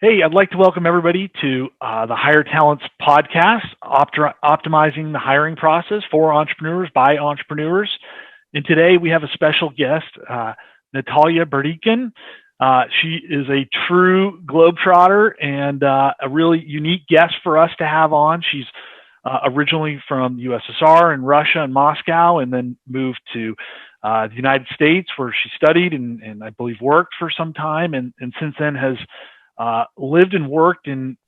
Hey, I'd like to welcome everybody to the Hire Talents podcast, optimizing the hiring process for entrepreneurs by entrepreneurs. And today we have a special guest, Natalya Berdikyan. She is a true globetrotter and a really unique guest for us to have on. She's originally from the USSR and Russia and Moscow, and then moved to the United States, where she studied and I believe worked for some time, and since then has lived and worked in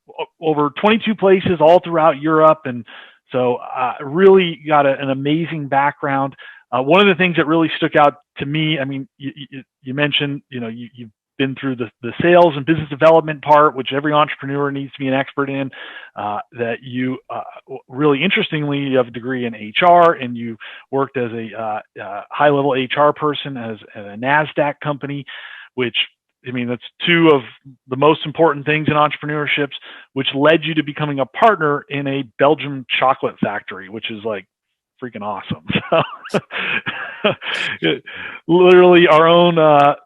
over 22 places all throughout Europe. And so really got an amazing background. One of the things that really stuck out to me, I mean, you mentioned, you've been through the sales and business development part, which every entrepreneur needs to be an expert in, that you really interestingly, you have a degree in HR, and you worked as a high-level HR person at a NASDAQ company, which, I mean, that's two of the most important things in entrepreneurships, which led you to becoming a partner in a Belgian chocolate factory, which is like freaking awesome. So, literally our own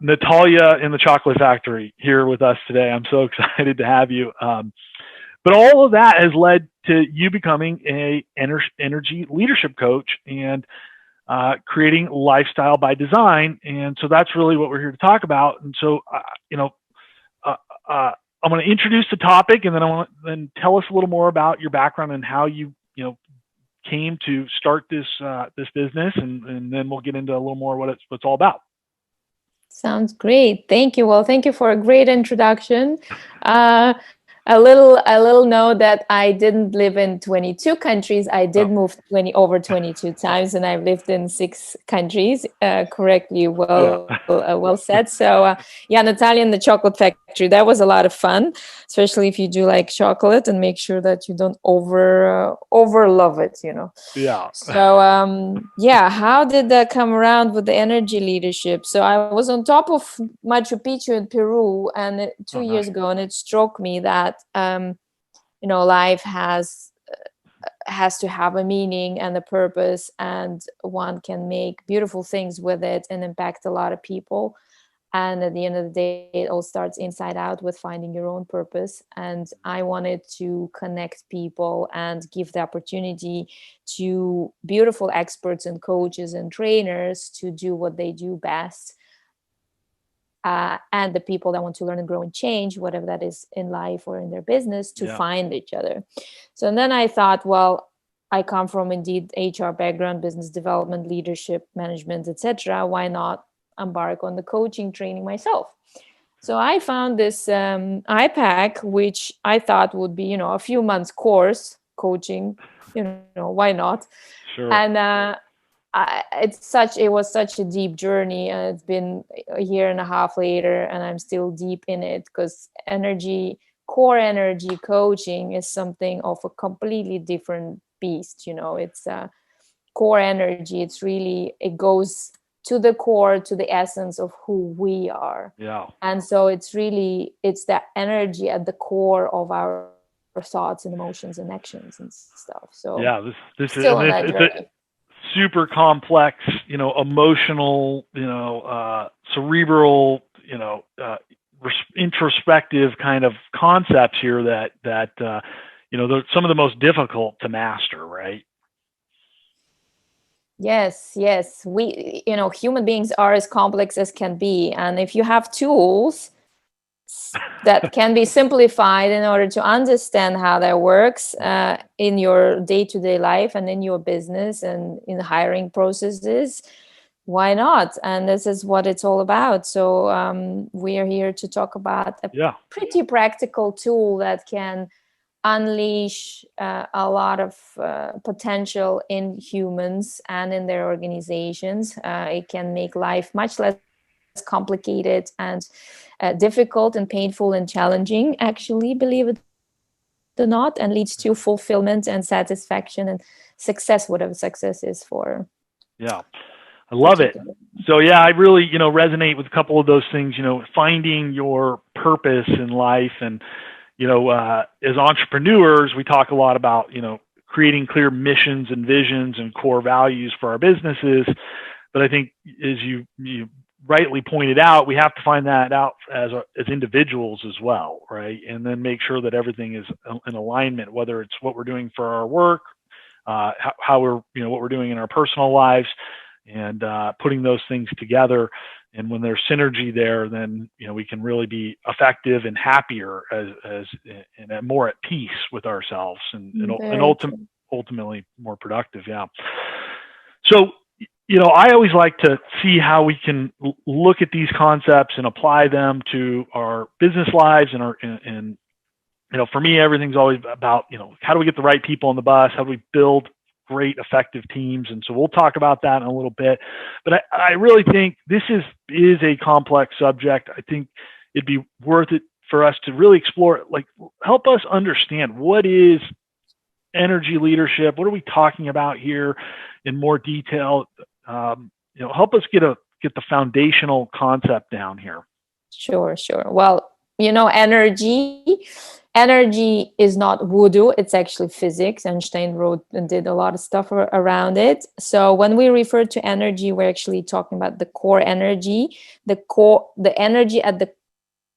Natalya in the chocolate factory here with us today. I'm so excited to have you. But all of that has led to you becoming a energy leadership coach and creating lifestyle by design. And so that's really what we're here to talk about. And so, I'm going to introduce the topic, and then I want to then tell us a little more about your background and how you came to start this business, and then we'll get into a little more what it's all about. Sounds great. Thank you. Well, thank you for a great introduction. A little note that I didn't live in 22 countries. I did move over 22 times, and I've lived in 6 countries. Correctly, well said. So, Natalya and the chocolate factory. That was a lot of fun, especially if you do like chocolate, and make sure that you don't over love it. Yeah. So, how did that come around with the energy leadership? So I was on top of Machu Picchu in Peru, and 2 years ago, and it struck me that life has to have a meaning and a purpose, and one can make beautiful things with it and impact a lot of people. And at the end of the day, it all starts inside out with finding your own purpose. And I wanted to connect people and give the opportunity to beautiful experts and coaches and trainers to do what they do best. And the people that want to learn and grow and change, whatever that is in life or in their business, to find each other. So then I thought, well, I come from indeed HR background, business development, leadership, management, etc. Why not embark on the coaching training myself? So I found this iPack, which I thought would be, a few months course coaching. Why not? Sure. And it was such a deep journey, and it's been a year and a half later, and I'm still deep in it, because core energy coaching is something of a completely different beast. It's core energy. It goes to the core, to the essence of who we are. Yeah. And so it's that energy at the core of our thoughts and emotions and actions and stuff. So yeah, this still is on that journey. Super complex, emotional, cerebral, introspective kind of concepts here that they're some of the most difficult to master, right? Yes. We, human beings are as complex as can be. And if you have tools that can be simplified in order to understand how that works in your day-to-day life and in your business and in hiring processes, why not? And this is what it's all about. So we are here to talk about a pretty practical tool that can unleash a lot of potential in humans and in their organizations. It can make life much less complicated and difficult and painful and challenging, actually, believe it or not, and leads to fulfillment and satisfaction and success, whatever success is for. Yeah, I love it. So I really, resonate with a couple of those things, finding your purpose in life. And, as entrepreneurs, we talk a lot about, creating clear missions and visions and core values for our businesses. But I think as you rightly pointed out, we have to find that out as individuals as well, right? And then make sure that everything is in alignment, whether it's what we're doing for our work, how we're, what we're doing in our personal lives, and putting those things together. And when there's synergy there, then we can really be effective and happier and more at peace with ourselves, and ultimately more productive. Yeah. So I always like to see how we can look at these concepts and apply them to our business lives and for me, everything's always about, how do we get the right people on the bus? How do we build great, effective teams? And so we'll talk about that in a little bit. But I really think this is a complex subject. I think it'd be worth it for us to really explore it, like help us understand what is energy leadership. What are we talking about here in more detail? Help us get the foundational concept down here. Sure. Well, energy is not voodoo. It's actually physics. Einstein wrote and did a lot of stuff around it. So when we refer to energy, we're actually talking about the core energy, the energy at the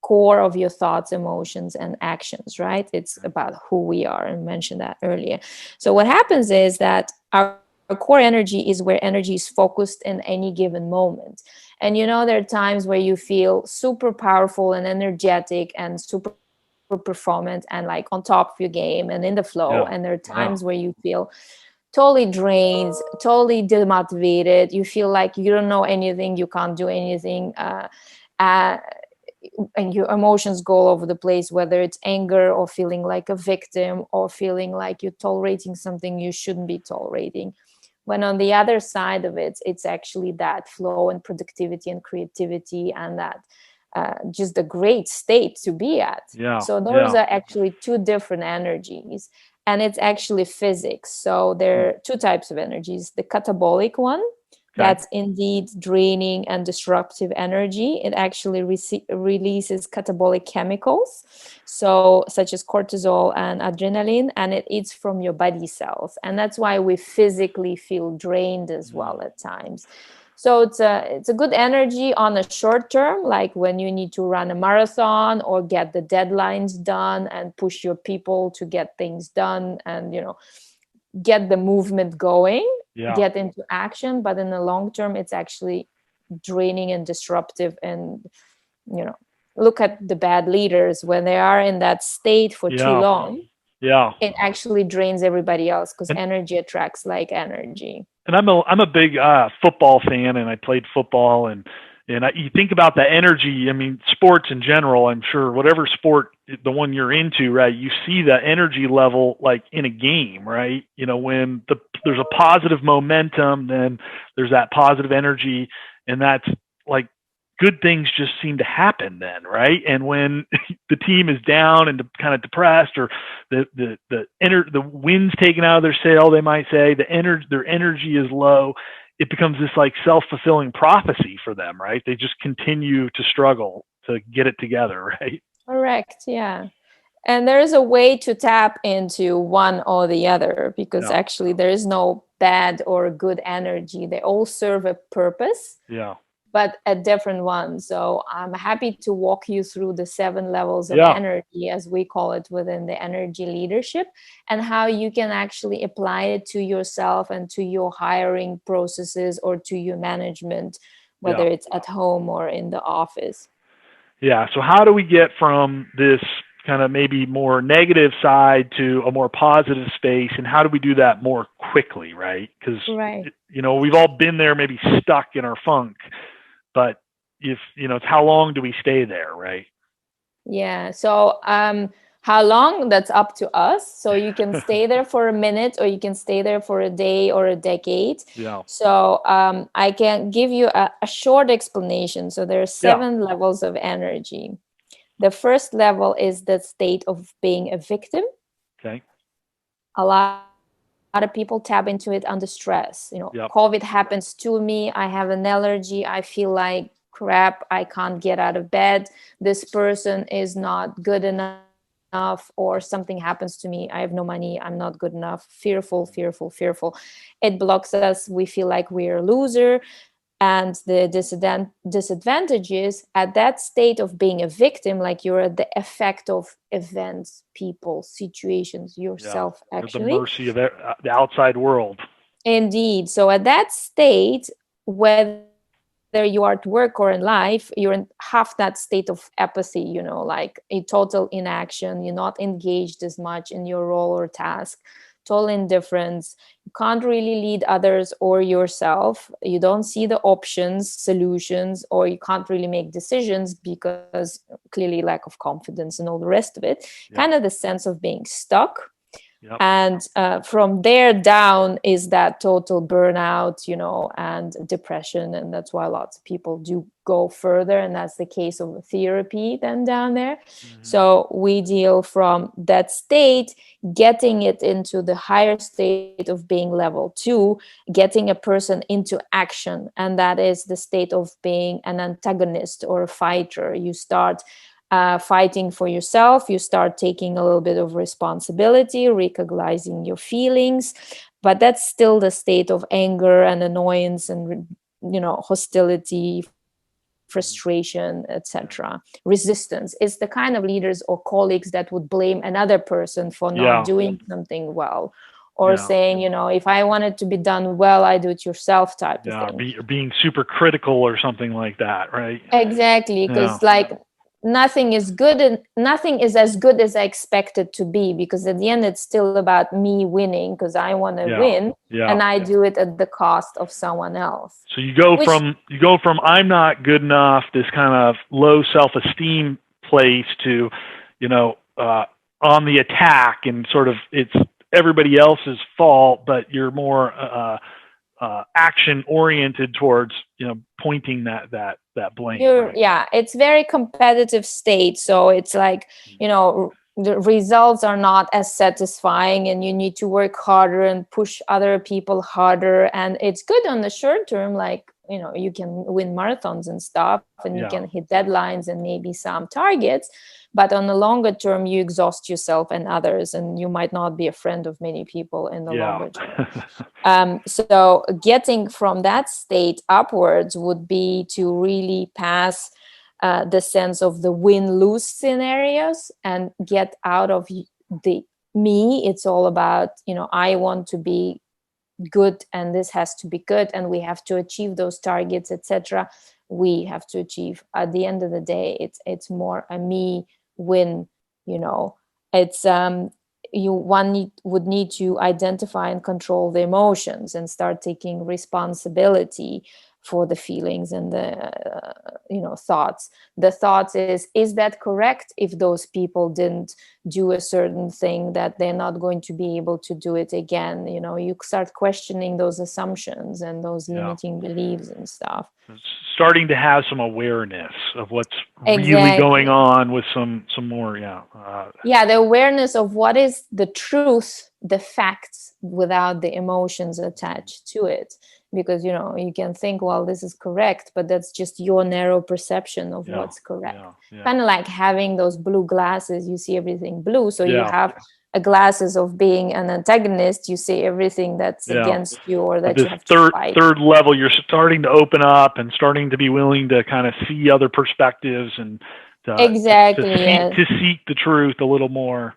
core of your thoughts, emotions, and actions, right? It's about who we are, and mentioned that earlier. So what happens is that our core energy is where energy is focused in any given moment. And there are times where you feel super powerful and energetic and super performant and like on top of your game and in the flow. And there are times where you feel totally drained, totally demotivated. You feel like you don't know anything, you can't do anything. And your emotions go all over the place, whether it's anger or feeling like a victim or feeling like you're tolerating something you shouldn't be tolerating. When on the other side of it, it's actually that flow and productivity and creativity and that just a great state to be at. So those are actually two different energies, and it's actually physics. So there are two types of energies. The catabolic one, that's indeed draining and disruptive energy. It actually releases catabolic chemicals, so such as cortisol and adrenaline, and it eats from your body cells. And that's why we physically feel drained as well at times. So it's a good energy on a short term, like when you need to run a marathon or get the deadlines done and push your people to get things done and, get the movement going, get into action. But in the long term, it's actually draining and disruptive. And, look at the bad leaders when they are in that state for too long. It actually drains everybody else because energy attracts like energy. And I'm a big football fan, and I played football, and you think about the energy. I mean, sports in general. I'm sure whatever sport, the one you're into, right? You see the energy level like in a game, right? When there's a positive momentum, then there's that positive energy, and that's like good things just seem to happen then, right? And when the team is down and kind of depressed, or the wind's taken out of their sail, they might say, their energy is low, it becomes this like self-fulfilling prophecy for them, right? They just continue to struggle to get it together, right? Correct. Yeah. And there is a way to tap into one or the other, because actually there is no bad or good energy. They all serve a purpose. But a different one. So I'm happy to walk you through the 7 levels of energy, as we call it within the energy leadership, and how you can actually apply it to yourself and to your hiring processes or to your management, whether it's at home or in the office. So how do we get from this kind of maybe more negative side to a more positive space, and how do we do that more quickly, right? Because we've all been there, maybe stuck in our funk. But if it's how long do we stay there, right? So how long, that's up to us. So you can stay there for a minute, or you can stay there for a day or a decade. So I can give you a short explanation. So there are 7 levels of energy. The first level is the state of being a victim. A lot of people tap into it under stress. COVID happens to me. I have an allergy. I feel like crap. I can't get out of bed. This person is not good enough, or something happens to me. I have no money. I'm not good enough. Fearful. It blocks us. We feel like we're a loser. And the disadvantage is at that state of being a victim, like you're at the effect of events, people, situations, Yeah. yourself, You're at the actually. mercy of the outside world. Indeed. So at that state, whether you are at work or in life, you're in half that state of apathy, like a total inaction. You're not engaged as much in your role or task, total indifference. You can't really lead others or yourself. You don't see the options, solutions, or you can't really make decisions because clearly lack of confidence and all the rest of it. Kind Yeah. of the sense of being stuck. Yep. And from there down is that total burnout, and depression. And that's why lots of people do go further, and that's the case of therapy then down there. Mm-hmm. So we deal from that state, getting it into the higher state of being level 2, getting a person into action, and that is the state of being an antagonist or a fighter. You start fighting for yourself. You start taking a little bit of responsibility, recognizing your feelings, but that's still the state of anger and annoyance and hostility, frustration, etc. Resistance is the kind of leaders or colleagues that would blame another person for not Yeah. doing something well, or Yeah. saying, if I want it to be done well, I do it yourself type of Yeah. thing. Being super critical or something like that, right? Exactly, Yeah. because like nothing is good and nothing is as good as I expect it to be, because at the end it's still about me winning because I want to Yeah. win, Yeah. and I do it at the cost of someone else. So you go Which from I'm not good enough, this kind of low self-esteem place, to, you know, on the attack, and sort of it's everybody else's fault, but you're more action oriented towards, pointing that blame, right? yeah, it's very competitive state, so it's like, the results are not as satisfying, and you need to work harder and push other people harder. And it's good on the short term, like, you can win marathons and stuff, and you Yeah. can hit deadlines and maybe some targets, but on the longer term you exhaust yourself and others, and you might not be a friend of many people in the Yeah. longer term. So getting from that state upwards would be to really pass the sense of the win-lose scenarios and get out of the me. It's all about, I want to be good, and this has to be good, and we have to achieve those targets, etc. We have to achieve. At the end of the day, it's more a me win. It's would need to identify and control the emotions and start taking responsibility for the feelings and the thoughts. The thoughts is that correct? If those people didn't do a certain thing, that they're not going to be able to do it again. You start questioning those assumptions and those Yeah. limiting beliefs and stuff. Starting to have some awareness of what's really going Exactly. on with some more, Yeah, the awareness of what is the truth, the facts, without the emotions attached to it. Because you can think, well, this is correct, but that's just your narrow perception of yeah, what's correct. yeah, Kind of like having those blue glasses, you see everything blue. So you yeah, have a glasses of being an antagonist, you see everything that's yeah. against you or But that this you have to third fight. third level, you're starting to open up and starting to be willing to kind of see other perspectives, and Exactly, yeah. to seek the truth a little more.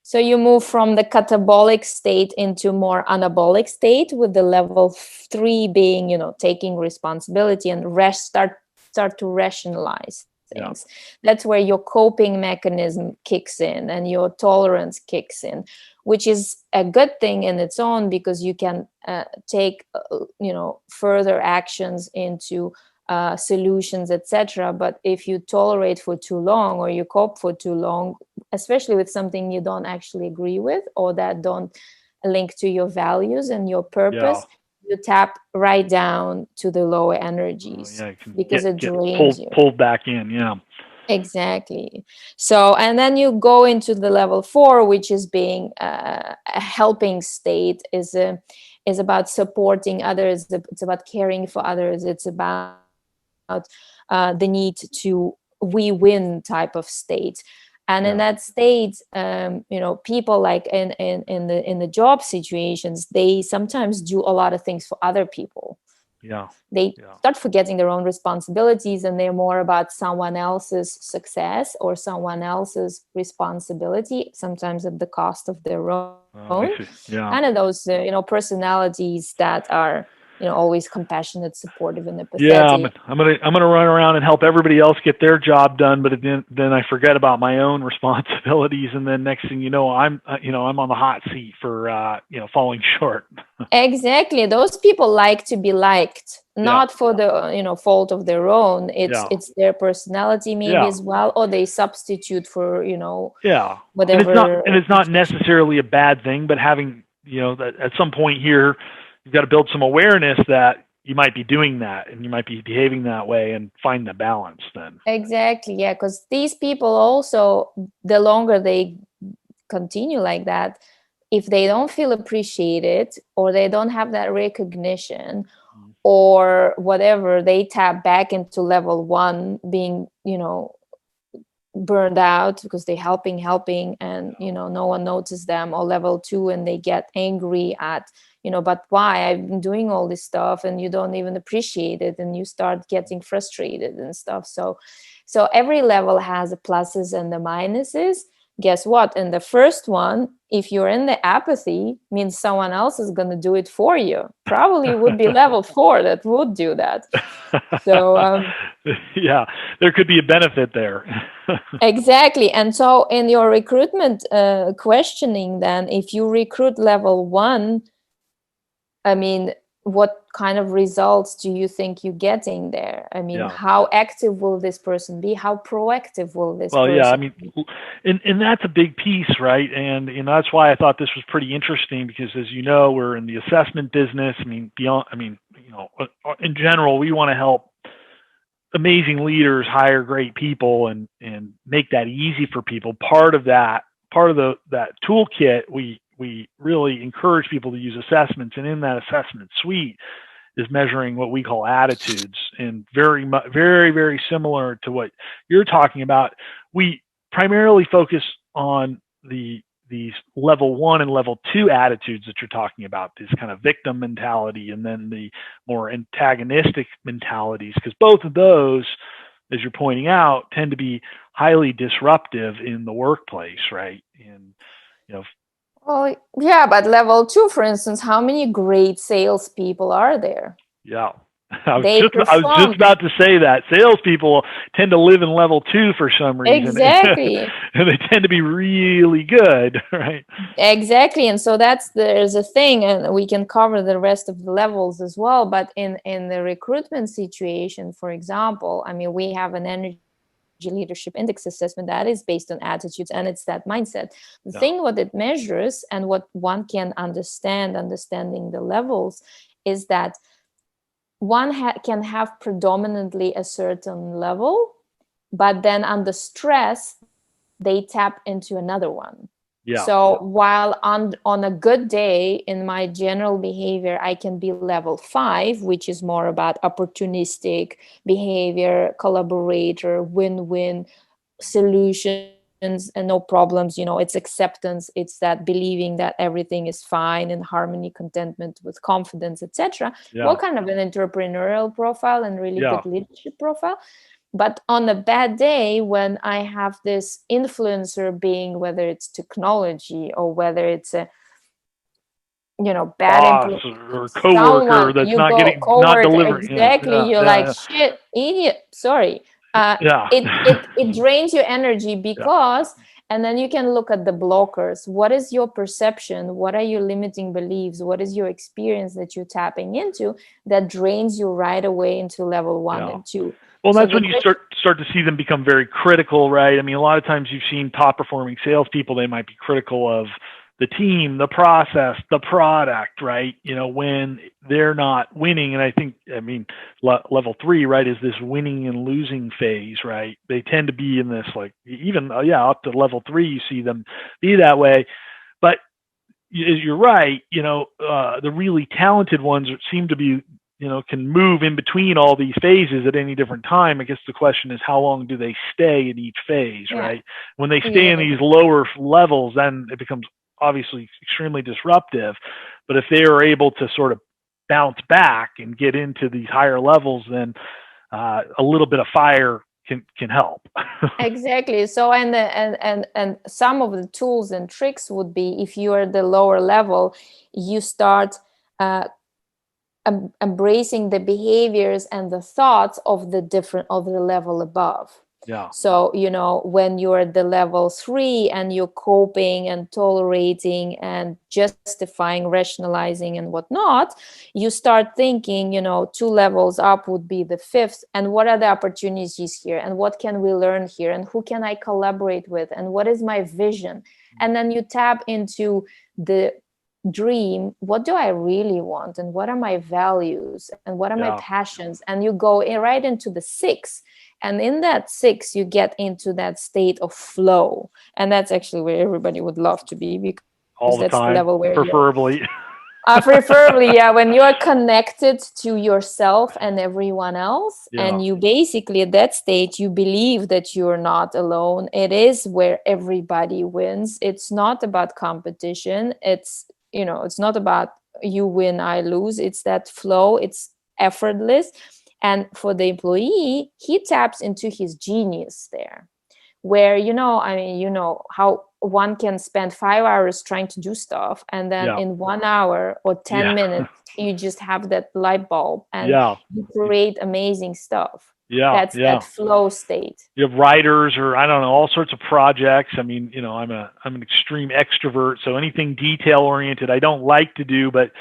So you move from the catabolic state into more anabolic state, with the level 3 being, taking responsibility and start to rationalize Yeah, things. That's where your coping mechanism kicks in and your tolerance kicks in, which is a good thing in its own, because you can take, further actions into solutions, etc. But if you tolerate for too long, or you cope for too long, especially with something you don't actually agree with, or that don't link to your values and your yeah. purpose, you tap right down to the lower energies, Yeah, you can because it get drains you. pulled back in. Yeah, Exactly. So, and then you go into the level 4, which is being a helping state, is about supporting others. It's about caring for others. It's about the need to we win type of state. And in yeah, that state, people, like in the job situations, they sometimes do a lot of things for other people. Yeah. They start forgetting their own responsibilities, and they're more about someone else's success or someone else's responsibility, sometimes at the cost of their own. I see. Yeah. Kind of those, personalities that are, always compassionate, supportive, and Yeah, empathetic. I'm gonna run around and help everybody else get their job done, but then I forget about my own responsibilities, and then next thing you know, I'm on the hot seat for falling short. Exactly. Those people like to be liked, Yeah. not for the fault of their own. Yeah. It's their personality maybe Yeah. as well, or they substitute for Yeah. whatever. And it's not necessarily a bad thing, but having that at some point here, you've got to build some awareness that you might be doing that and you might be behaving that way, and find the balance then. Exactly. Yeah, because these people also, the longer they continue like that, if they don't feel appreciated or they don't have that recognition or whatever, they tap back into level 1, being burned out because they're helping and no one notices them, or level 2, and they get angry at but why I've been doing all this stuff and you don't even appreciate it, and you start getting frustrated and stuff. So every level has the pluses and the minuses. Guess what? In the first one, if you're in the apathy, means someone else is going to do it for you. Probably would be level 4 that would do that. So yeah, there could be a benefit there. exactly. And so in your recruitment questioning, then if you recruit level 1, I mean, what kind of results do you think you're getting there? I mean, how active will this person be? How proactive will this person yeah, I mean, and that's a big piece, right? And that's why I thought this was pretty interesting, because as you know, we're in the assessment business. I mean, in general, we want to help amazing leaders hire great people and make that easy for people. Part of that toolkit, we really encourage people to use assessments, and in that assessment suite is measuring what we call attitudes, and very, very similar to what you're talking about. We primarily focus on these level 1 and level 2 attitudes that you're talking about, this kind of victim mentality, and then the more antagonistic mentalities, because both of those, as you're pointing out, tend to be highly disruptive in the workplace, right? And well, yeah, but level 2, for instance, how many great salespeople are there? Yeah. I was just about to say that salespeople tend to live in level 2 for some reason. Exactly. And they tend to be really good, right? Exactly. And so there's a thing, and we can cover the rest of the levels as well. But in the recruitment situation, for example, I mean, we have an energy leadership index assessment that is based on attitudes, and it's that mindset. The thing what it measures and what one can understanding the levels, is that one can have predominantly a certain level, but then under stress, they tap into another one. Yeah. So while on a good day in my general behavior, I can be level 5, which is more about opportunistic behavior, collaborator, win-win solutions, and no problems. It's acceptance. It's that believing that everything is fine, in harmony, contentment, with confidence, etc. What kind of an entrepreneurial profile and really good leadership profile? But on a bad day, when I have this influencer being, whether it's technology or whether it's a bad boss or coworker that's not delivering. Exactly. You're like, shit, idiot. Sorry. It drains your energy because, and then you can look at the blockers. What is your perception? What are your limiting beliefs? What is your experience that you're tapping into that drains you right away into level 1 and 2? Well, that's when you start to see them become very critical, right? I mean, a lot of times you've seen top performing salespeople, they might be critical of the team, the process, the product, right? When they're not winning. And I mean, level 3, right, is this winning and losing phase, right? They tend to be in this, like, even, up to level 3, you see them be that way. But you're right, the really talented ones seem to be, can move in between all these phases at any different time. I guess the question is, how long do they stay in each phase, right? When they stay in these lower levels, then it becomes obviously extremely disruptive. But if they are able to sort of bounce back and get into these higher levels, then a little bit of fire can help. Exactly. So, and some of the tools and tricks would be, if you are at the lower level, you start embracing the behaviors and the thoughts of the level above. Yeah. So, when you're at the level 3 and you're coping and tolerating and justifying, rationalizing and whatnot, you start thinking, 2 levels up would be the 5th. And what are the opportunities here? And what can we learn here? And who can I collaborate with? And what is my vision? And then you tap into the dream. What do I really want? And what are my values? And what are my passions? And you go right into the 6. And in that 6, you get into that state of flow. And that's actually where everybody would love to be, because all the that's time, the level where preferably. Preferably, yeah, when you are connected to yourself and everyone else, and you basically at that state, you believe that you're not alone. It is where everybody wins. It's not about competition. It's not about you win, I lose. It's that flow. It's effortless. And for the employee, he taps into his genius there, where, how one can spend 5 hours trying to do stuff, and then in 1 hour or 10 minutes, you just have that light bulb and you create amazing stuff. That's that flow state. You have writers, or I don't know, all sorts of projects. I mean, I'm an extreme extrovert, so anything detail oriented I don't like to do, but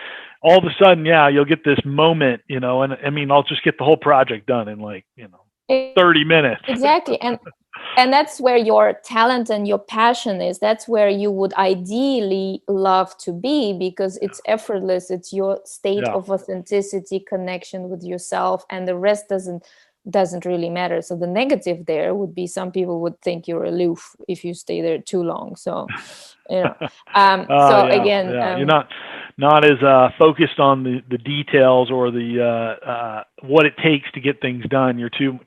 all of a sudden, you'll get this moment, and I mean, I'll just get the whole project done in 30 minutes. Exactly. And that's where your talent and your passion is. That's where you would ideally love to be, because it's effortless. It's your state of authenticity, connection with yourself, and the rest doesn't really matter. So the negative there would be, some people would think you're aloof if you stay there too long. So, you're not as focused on the details or the what it takes to get things done. You're too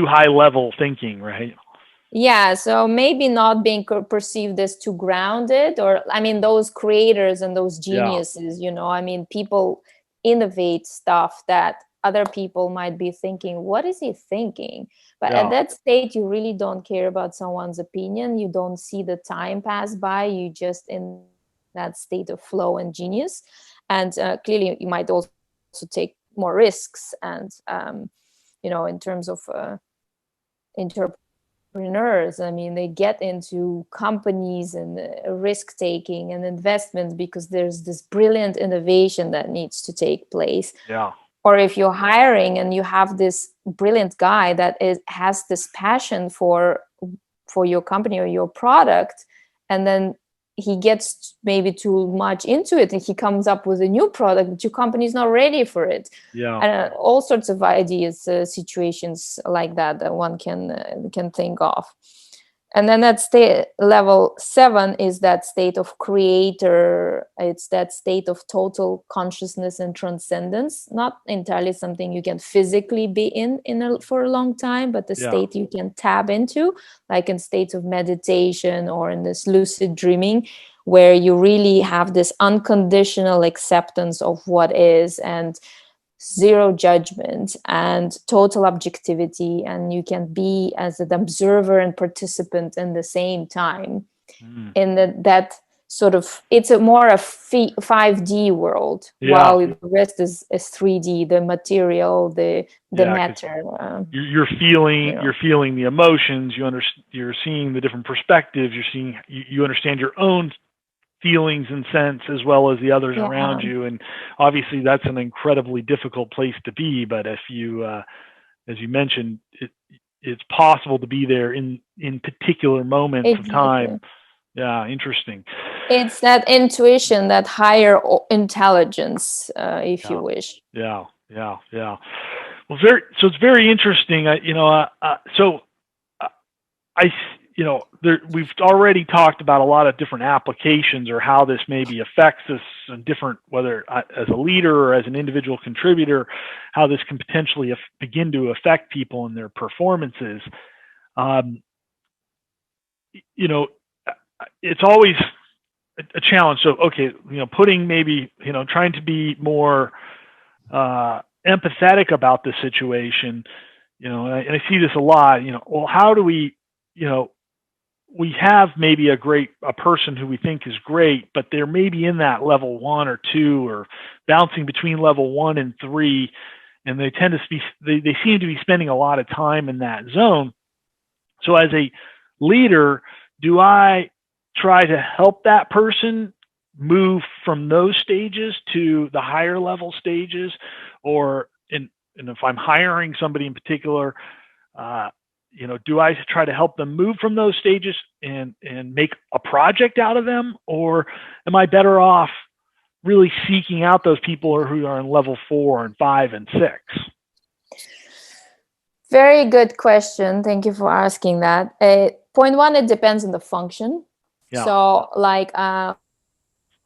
high level thinking, right? Yeah, so maybe not being perceived as too grounded, or those creators and those geniuses, people innovate stuff that other people might be thinking, what is he thinking? But at that state, you really don't care about someone's opinion. You don't see the time pass by. You just in that state of flow and genius. And clearly, you might also take more risks. And, in terms of entrepreneurs, they get into companies and risk taking and investments because there's this brilliant innovation that needs to take place. Yeah. Or if you're hiring and you have this brilliant guy that has this passion for your company or your product, and then he gets maybe too much into it and he comes up with a new product, but your company is not ready for it. And all sorts of ideas, situations like that one can think of. And then that level 7 is that state of creator. It's that state of total consciousness and transcendence. Not entirely something you can physically be in for a long time, but the state you can tap into, like in states of meditation or in this lucid dreaming, where you really have this unconditional acceptance of what is, and zero judgment and total objectivity, and you can be as an observer and participant in the same time. In that sort of, it's more a 5D world, while the rest is 3D, the material, the matter. You're feeling the emotions. You're seeing the different perspectives. You understand your own feelings and sense as well as the others around you, and obviously that's an incredibly difficult place to be, but if you as you mentioned, it's possible to be there in particular moments of time. Interesting. It's that intuition, that higher intelligence, if you wish. Well, it's very interesting. We've already talked about a lot of different applications, or how this maybe affects us in different, whether as a leader or as an individual contributor, how this can potentially begin to affect people in their performances. It's always a challenge. So, okay, putting maybe, trying to be more empathetic about the situation, and I see this a lot, well, how do we, we have maybe a person who we think is great, but they're maybe in that level 1 or 2 or bouncing between level 1 and 3. And they tend to be, they seem to be spending a lot of time in that zone. So as a leader, do I try to help that person move from those stages to the higher level stages? Or, and if I'm hiring somebody in particular, do I try to help them move from those stages and make a project out of them? Or am I better off really seeking out those people who are in level 4 and 5 and 6? Very good question. Thank you for asking that. Point one, it depends on the function. Yeah. So like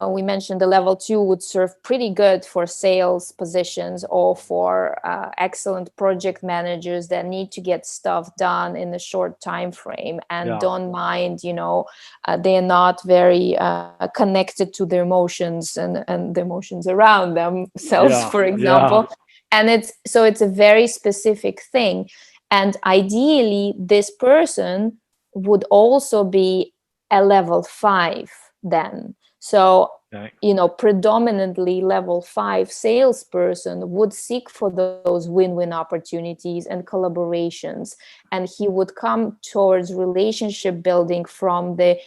we mentioned, the level 2 would serve pretty good for sales positions or for excellent project managers that need to get stuff done in a short time frame and don't mind, they're not very connected to their emotions and the emotions around themselves, for example. And it's a very specific thing. And ideally, this person would also be a level 5 then. So, predominantly level 5 salesperson would seek for those win-win opportunities and collaborations. And he would come towards relationship building from the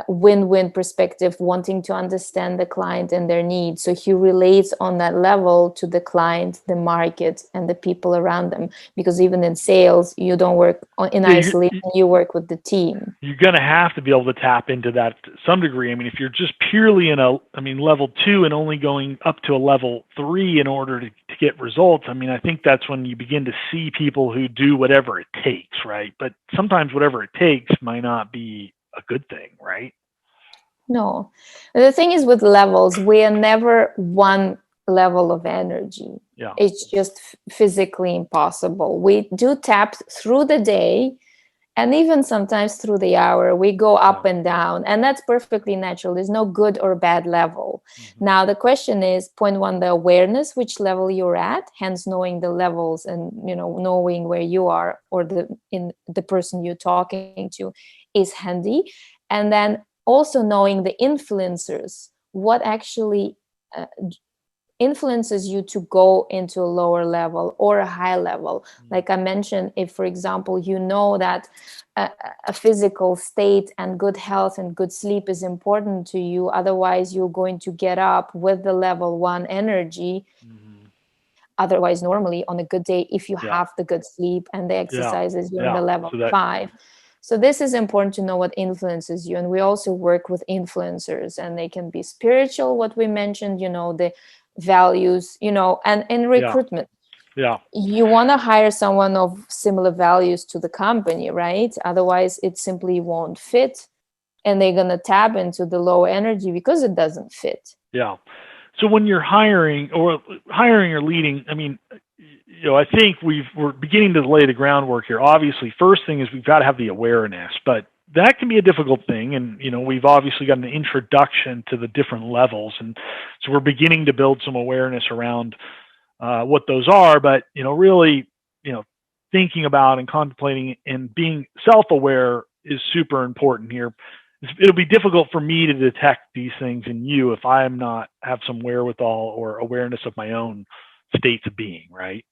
win-win perspective, wanting to understand the client and their needs. So he relates on that level to the client, the market, and the people around them. Because even in sales, you don't work in isolation, you work with the team. You're going to have to be able to tap into that to some degree. I mean, if you're just purely level 2 and only going up to a level 3 in order to get results, I think that's when you begin to see people who do whatever it takes, right? But sometimes whatever it takes might not be a good thing, right? No. The thing is with levels, we are never one level of energy. Yeah. It's just physically impossible. We do tap through the day and even sometimes through the hour. We go up and down, and that's perfectly natural. There's no good or bad level. Mm-hmm. Now, the question is, point one, the awareness, which level you're at, hence knowing the levels and, knowing where you are or the person you're talking to is handy. And then also knowing the influencers, what actually influences you to go into a lower level or a high level. Like I mentioned, if, for example, that a physical state and good health and good sleep is important to you, otherwise you're going to get up with the level 1 energy. Mm-hmm. Otherwise, normally on a good day, if you have the good sleep and the exercises, you're in the level 5. So this is important to know what influences you. And we also work with influencers, and they can be spiritual, what we mentioned, the values, and in recruitment. Yeah. You want to hire someone of similar values to the company, right? Otherwise, it simply won't fit. And they're going to tap into the low energy because it doesn't fit. Yeah. So when you're hiring or leading, I think we're beginning to lay the groundwork here. Obviously, first thing is we've got to have the awareness, but that can be a difficult thing. And, we've obviously got an introduction to the different levels. And so we're beginning to build some awareness around what those are. But, really, thinking about and contemplating and being self-aware is super important here. It'll be difficult for me to detect these things in you if I am not have some wherewithal or awareness of my own states of being, right?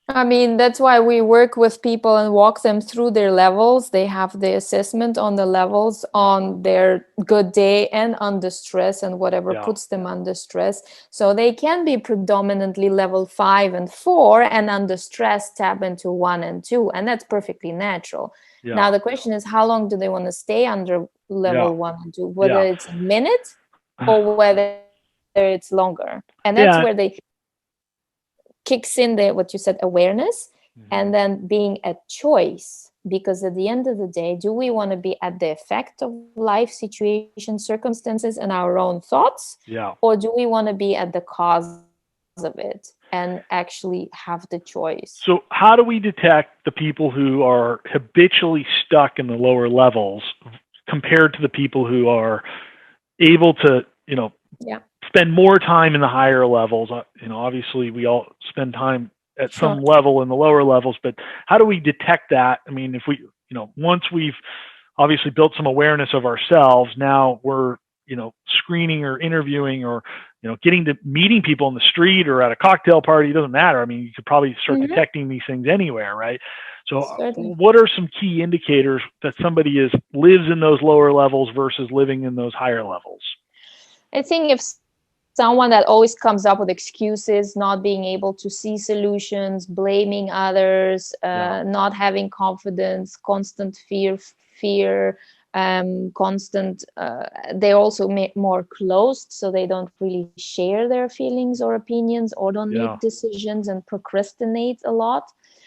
That's why we work with people and walk them through their levels. They have the assessment on the levels on their good day and under stress and whatever puts them under stress. So they can be predominantly level 5 and 4 and under stress tap into 1 and 2. And that's perfectly natural. Yeah. Now, the question is, how long do they want to stay under level 1 and 2? Whether it's a minute or whether it's longer. And that's where they kicks in what you said, awareness, and then being a choice. Because at the end of the day, do we want to be at the effect of life situations, circumstances, and our own thoughts? Yeah. Or do we want to be at the cause of it and actually have the choice? So how do we detect the people who are habitually stuck in the lower levels compared to the people who are able to, Yeah. spend more time in the higher levels. Obviously we all spend time at Sure. some level in the lower levels, but how do we detect that? I mean, if we, once we've obviously built some awareness of ourselves, now we're, screening or interviewing or, getting to meeting people in the street or at a cocktail party, it doesn't matter. I mean, you could probably start detecting these things anywhere, right? So Certainly. what are some key indicators that somebody lives in those lower levels versus living in those higher levels? I think if someone that always comes up with excuses, not being able to see solutions, blaming others, not having confidence, constant fear, constant, they're also more closed, so they don't really share their feelings or opinions, or don't make decisions and procrastinate a lot.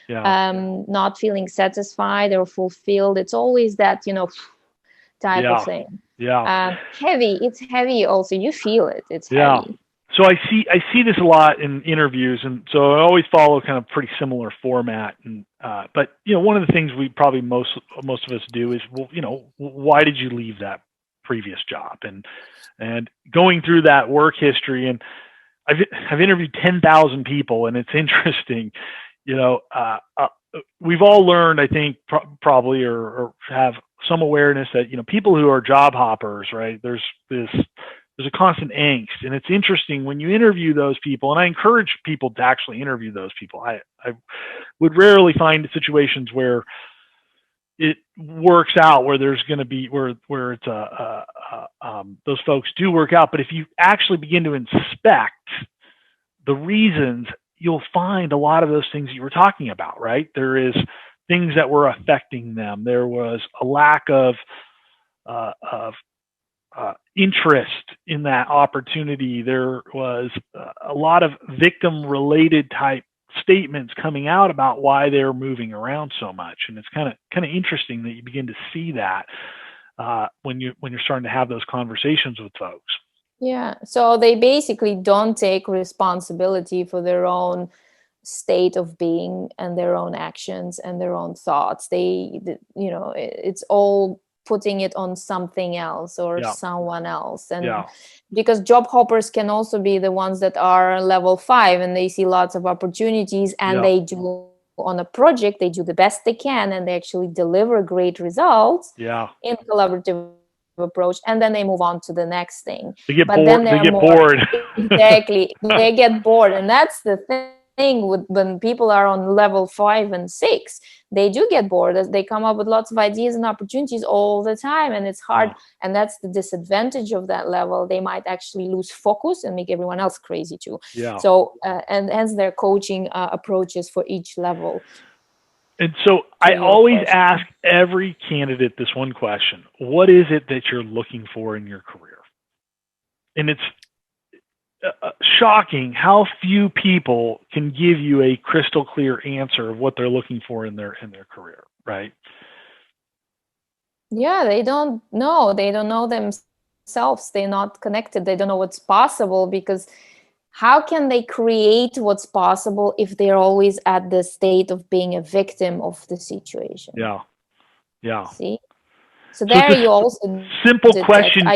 Not feeling satisfied or fulfilled. It's always that, type of thing. Heavy. It's heavy also. You feel it. It's heavy. So I see this a lot in interviews, and so I always follow kind of pretty similar format. And but one of the things we probably most of us do is, well, why did you leave that previous job? And going through that work history, and I've interviewed 10,000 people, and it's interesting. We've all learned, I think, probably or have some awareness that people who are job hoppers, right? There's a constant angst, and it's interesting when you interview those people. And I encourage people to actually interview those people. I would rarely find situations where it works out, where there's going to be where it's those folks do work out. But if you actually begin to inspect the reasons, you'll find a lot of those things you were talking about, right? There is things that were affecting them. There was a lack of interest in that opportunity. There was a lot of victim-related type statements coming out about why they're moving around so much, and it's kind of interesting that you begin to see that when you're starting to have those conversations with folks. Yeah, so they basically don't take responsibility for their own state of being and their own actions and their own thoughts. It's all putting it on something else or someone else. And because job hoppers can also be the ones that are level 5 and they see lots of opportunities, and they do on a project, they do the best they can, and they actually deliver great results in collaborative approach, and then they move on to the next thing. They get bored. Exactly. They get bored. And that's the thing with when people are on level 5 and 6, they do get bored. They come up with lots of ideas and opportunities all the time, and it's hard. And that's the disadvantage of that level. They might actually lose focus and make everyone else crazy too. So and hence their coaching approaches for each level. And so I always ask every candidate this one question: what is it that you're looking for in your career? And it's shocking how few people can give you a crystal clear answer of what they're looking for in their career, right? Yeah, they don't know. They don't know themselves. They're not connected. They don't know what's possible, because how can they create what's possible if they're always at the state of being a victim of the situation? Yeah. See? So there you also simple question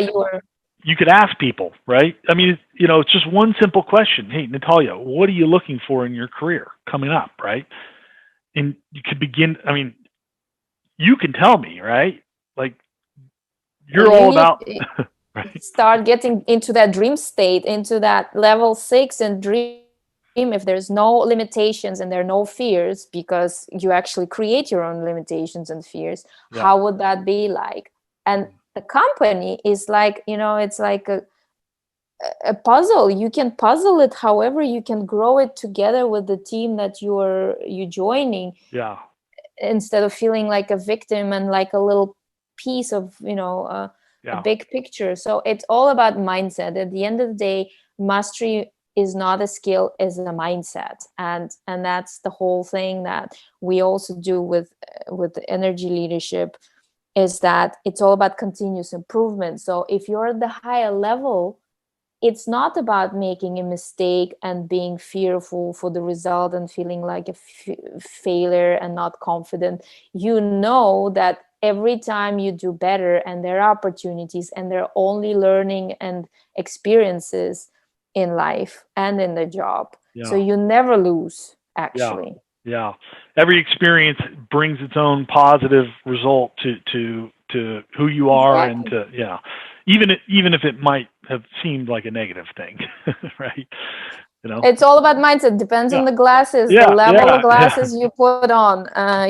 you could ask people, right? I mean, it's just one simple question. Hey, Natalya, what are you looking for in your career coming up, right? And you could begin, I mean, you can tell me, right? Like, you're all about... Right. Start getting into that dream state, into that level 6, and dream if there's no limitations and there are no fears, because you actually create your own limitations and fears. How would that be like? And the company is like, it's like a puzzle. You can puzzle it however you can grow it together with the team that you're joining, instead of feeling like a victim and like a little piece of a big picture. So it's all about mindset. At the end of the day, mastery is not a skill, is a mindset, and that's the whole thing that we also do with energy leadership, is that it's all about continuous improvement. So if you're at the higher level, it's not about making a mistake and being fearful for the result and feeling like a failure and not confident. You know that every time you do better, and there are opportunities, and there are only learning and experiences in life and in the job. So Yeah. you never lose, Yeah. actually. Yeah. Every experience brings its own positive result to who you are and Exactly. to, even if it might have seemed like a negative thing, right? You know? It's all about mindset. Depends Yeah. on the glasses, the Yeah. level of Yeah. Yeah. glasses you put on.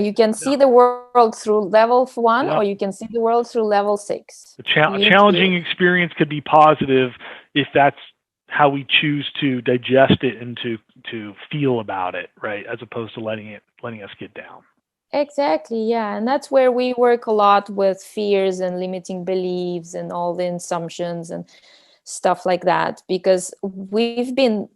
You can Yeah. see the world through level 1, Yeah. or you can see the world through level 6. A You challenging choose. experience could be positive if that's how we choose to digest it and to feel about it, right? As opposed to letting us get down. Exactly, yeah. And that's where we work a lot with fears and limiting beliefs and all the assumptions and stuff like that, because we've been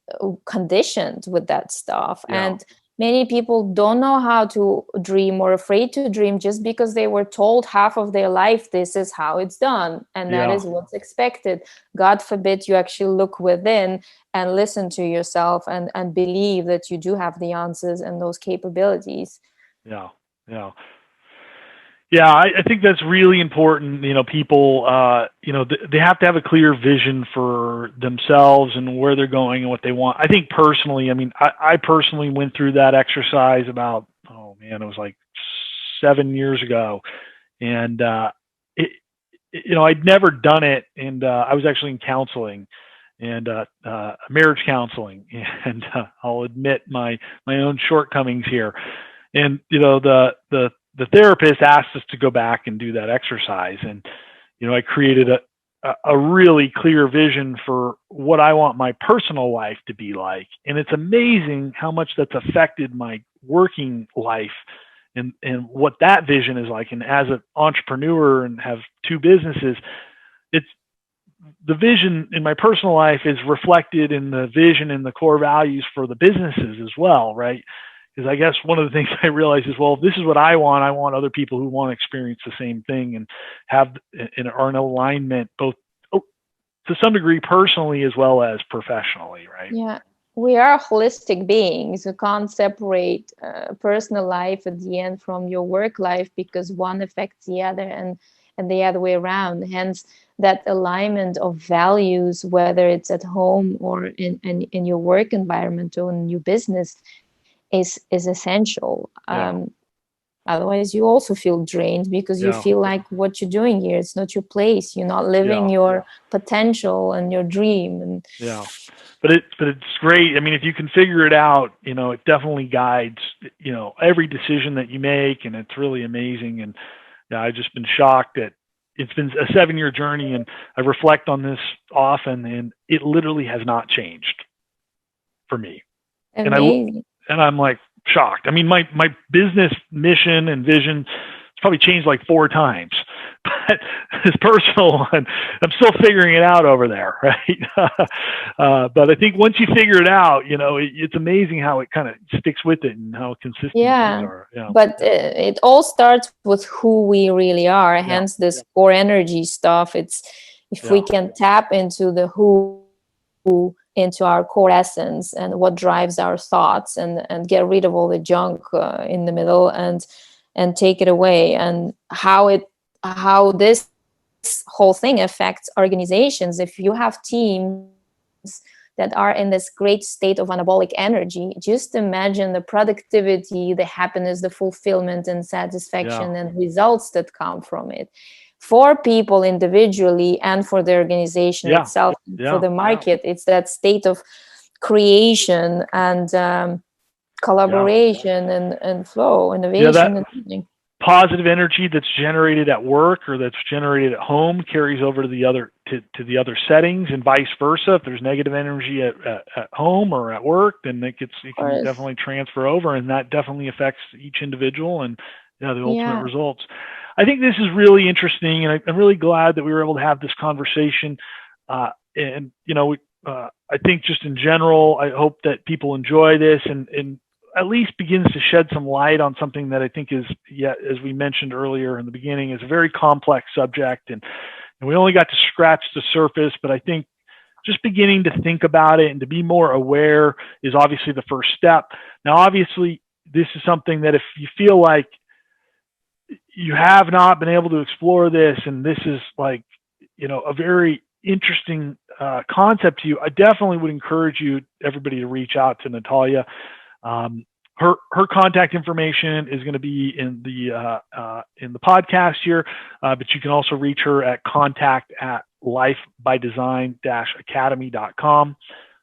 conditioned with that stuff. Yeah. And many people don't know how to dream, or afraid to dream, just because they were told half of their life this is how it's done and that Yeah. is what's expected. God forbid you actually look within and listen to yourself and believe that you do have the answers and those capabilities. Yeah. Yeah. Yeah, I think that's really important. People, they have to have a clear vision for themselves and where they're going and what they want. I think personally, I personally went through that exercise about, oh man, it was like 7 years ago. And, I'd never done it. And, I was actually in counseling and, marriage counseling. And, I'll admit my own shortcomings here. And, the therapist asked us to go back and do that exercise. And, I created a really clear vision for what I want my personal life to be like. And it's amazing how much that's affected my working life and what that vision is like. And as an entrepreneur and have two businesses, it's the vision in my personal life is reflected in the vision and the core values for the businesses as well, right? Because I guess one of the things I realized is, well, if this is what I want other people who want to experience the same thing and are in alignment both to some degree personally as well as professionally, right? Yeah, we are holistic beings. You can't separate personal life at the end from your work life, because one affects the other, and the other way around. Hence, that alignment of values, whether it's at home or in your work environment or in your business, is essential. Yeah. Otherwise, you also feel drained, because you Yeah. feel like what you're doing here, it's not your place. You're not living Yeah. your potential and your dream. And Yeah. But it's great. I mean, if you can figure it out, it definitely guides, every decision that you make, and it's really amazing. And yeah, I've just been shocked that it's been a 7-year journey, and I reflect on this often, and it literally has not changed for me. And amazing. I'm like shocked. I mean, my business mission and vision has probably changed like 4 times, but this personal one, I'm still figuring it out over there, right? But I think once you figure it out, it's amazing how it kind of sticks with it and how consistent things are. Yeah. But it all starts with who we really are. Yeah. Hence this core energy stuff. It's if we can tap into the who, into our core essence and what drives our thoughts, and get rid of all the junk in the middle, and take it away, and how this whole thing affects organizations. If you have teams that are in this great state of anabolic energy, just imagine the productivity, the happiness, the fulfillment and satisfaction and results that come from it, for people individually and for the organization itself, for the market. It's that state of creation and collaboration and flow, innovation, and everything. Positive energy that's generated at work or that's generated at home carries over to the other settings, and vice versa. If there's negative energy at home or at work, then it can definitely transfer over, and that definitely affects each individual and the ultimate results. I think this is really interesting, and I'm really glad that we were able to have this conversation. And I think just in general, I hope that people enjoy this and at least begins to shed some light on something that I think is, as we mentioned earlier in the beginning, is a very complex subject. And we only got to scratch the surface, but I think just beginning to think about it and to be more aware is obviously the first step. Now, obviously, this is something that if you feel like you have not been able to explore this, and this is like, a very interesting concept to you, I definitely would encourage everybody to reach out to Natalya. Her contact information is going to be in the podcast here, but you can also reach her at contact@lifebydesign-academy.com.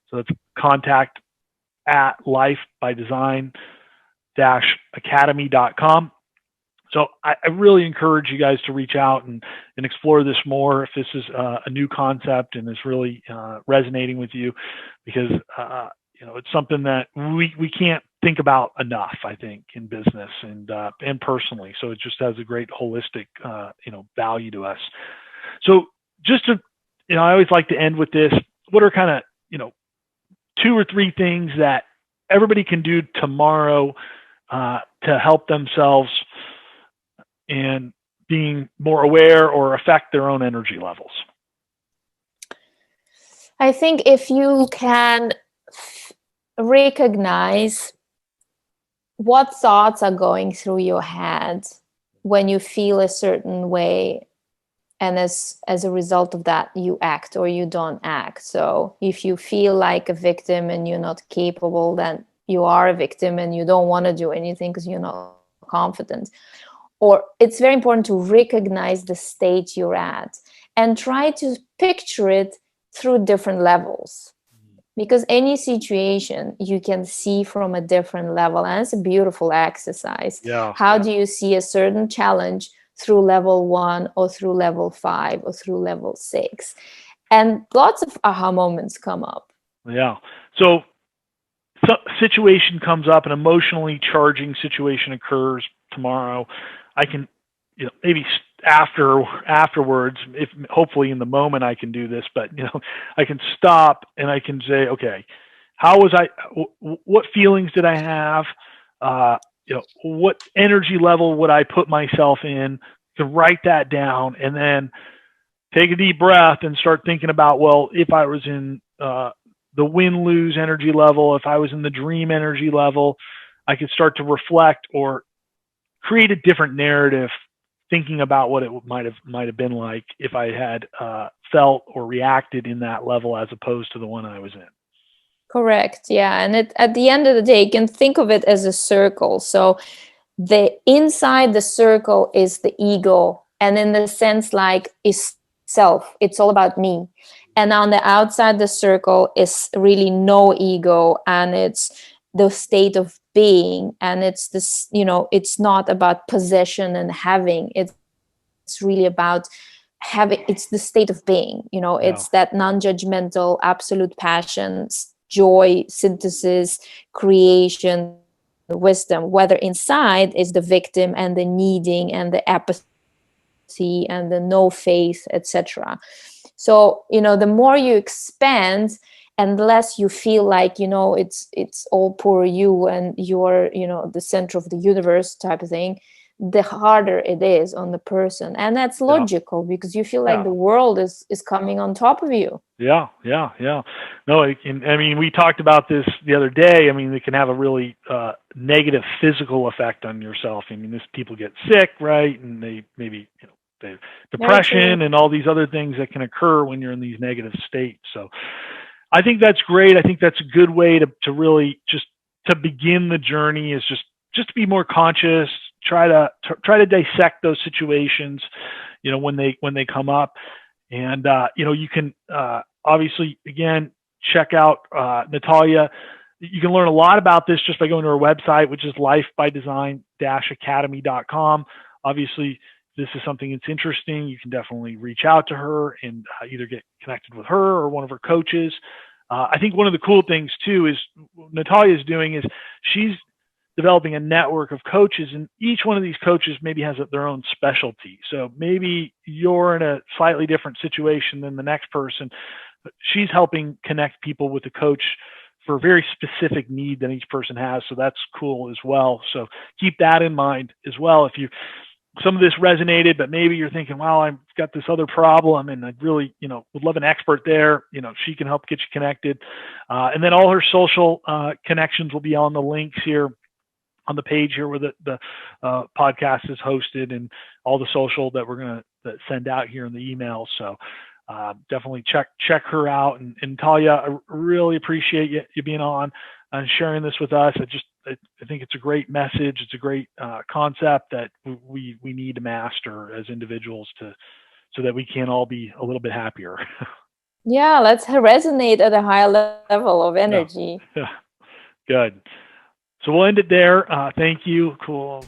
So that's contact@lifebydesign-academy.com. So I really encourage you guys to reach out and explore this more if this is a new concept and is really resonating with you, because it's something that we can't think about enough, I think, in business and personally. So it just has a great holistic value to us. So just to, I always like to end with this. What are kind of 2 or 3 things that everybody can do tomorrow to help themselves and being more aware or affect their own energy levels? I think if you can recognize what thoughts are going through your head when you feel a certain way, and as a result of that, you act or you don't act. So if you feel like a victim and you're not capable, then you are a victim and you don't want to do anything because you're not confident. Or it's very important to recognize the state you're at and try to picture it through different levels, because any situation you can see from a different level, and it's a beautiful exercise. Yeah. How do you see a certain challenge through level 1 or through level 5 or through level 6? And lots of aha moments come up. Yeah. So situation comes up, an emotionally charging situation occurs tomorrow. I can, maybe afterwards, if hopefully in the moment I can do this, but I can stop and I can say, okay, what feelings did I have? What energy level would I put myself in? To write that down and then take a deep breath and start thinking about, well, if I was in the win-lose energy level, if I was in the dream energy level, I could start to reflect or create a different narrative, thinking about what it might have been like if I had felt or reacted in that level as opposed to the one I was in. Correct. Yeah. And at the end of the day, you can think of it as a circle. So the inside the circle is the ego, and in the sense like is self. It's all about me. And on the outside the circle is really no ego, and it's the state of being, and it's this, it's not about possession and having. It's really about having. It's the state of being. It's that non-judgmental, absolute passions, joy, synthesis, creation, wisdom. Whether inside is the victim and the needing and the apathy and the no faith, etc. So the more you expand and the less you feel like it's all poor you and you're the center of the universe type of thing, the harder it is on the person. And that's logical, because you feel like the world is coming on top of you. Yeah. No, we talked about this the other day. It can have a really negative physical effect on yourself. People get sick, right? And they maybe, depression and all these other things that can occur when you're in these negative states. So I think that's great. I think that's a good way to really just to begin the journey, is just to be more conscious, try to dissect those situations, when they come up. And, you can obviously, again, check out Natalya. You can learn a lot about this just by going to her website, which is lifebydesign-academy.com. Obviously, if this is something that's interesting, you can definitely reach out to her and either get connected with her or one of her coaches. I think one of the cool things, too, is Natalya is doing is she's developing a network of coaches, and each one of these coaches maybe has their own specialty. So maybe you're in a slightly different situation than the next person, but she's helping connect people with a coach for a very specific need that each person has. So that's cool as well. So keep that in mind as well. If some of this resonated, but maybe you're thinking, well, I've got this other problem and I really, would love an expert there. She can help get you connected. And then all her social connections will be on the links here. on the page here where the podcast is hosted, and all the social that we're going to send out here in the email. So definitely check her out. And Talia, I really appreciate you being on and sharing this with us. I think it's a great message. It's a great concept that we need to master as individuals so that we can all be a little bit happier. Yeah, let's resonate at a higher level of energy. Yeah. Good. So we'll end it there. Thank you. Cool.